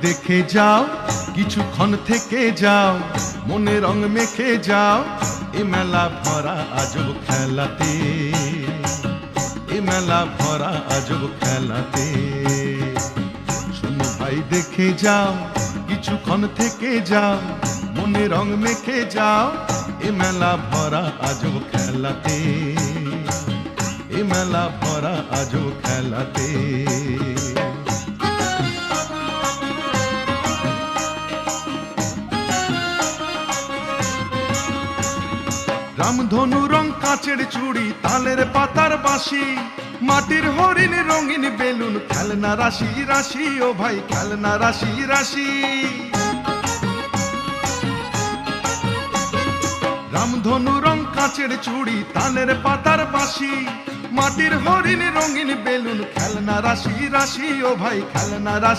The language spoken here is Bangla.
দেখে যাও, কিছুক্ষণ থেকে যাও, মনে রং মেখে যাও, এ মেলা ভরা আজব খেলাতে, এ মেলা ভরা আজব খেলাতে। শোনো ভাই দেখে যাও, কিছুক্ষণ থেকে যাও, মনে রং মেখে যাও, এ মেলা ভরা আজব খেলাতে, এ মেলা ভরা আজব খেলাতে। রামধনু রং কাচের চুড়ি, তালের পাতার বাঁশি, মাটির হরিণ রঙিন বেলুন, খেলনা রাশি রাশি ও ভাই খেলনা রাশি রাশি। রামধনু রং কাচের চুড়ি, তালের পাতার বাঁশি, মাটির হরিণ রঙিন বেলুন, খেলনা রাশি রাশি ও ভাই খেলনা রাশি।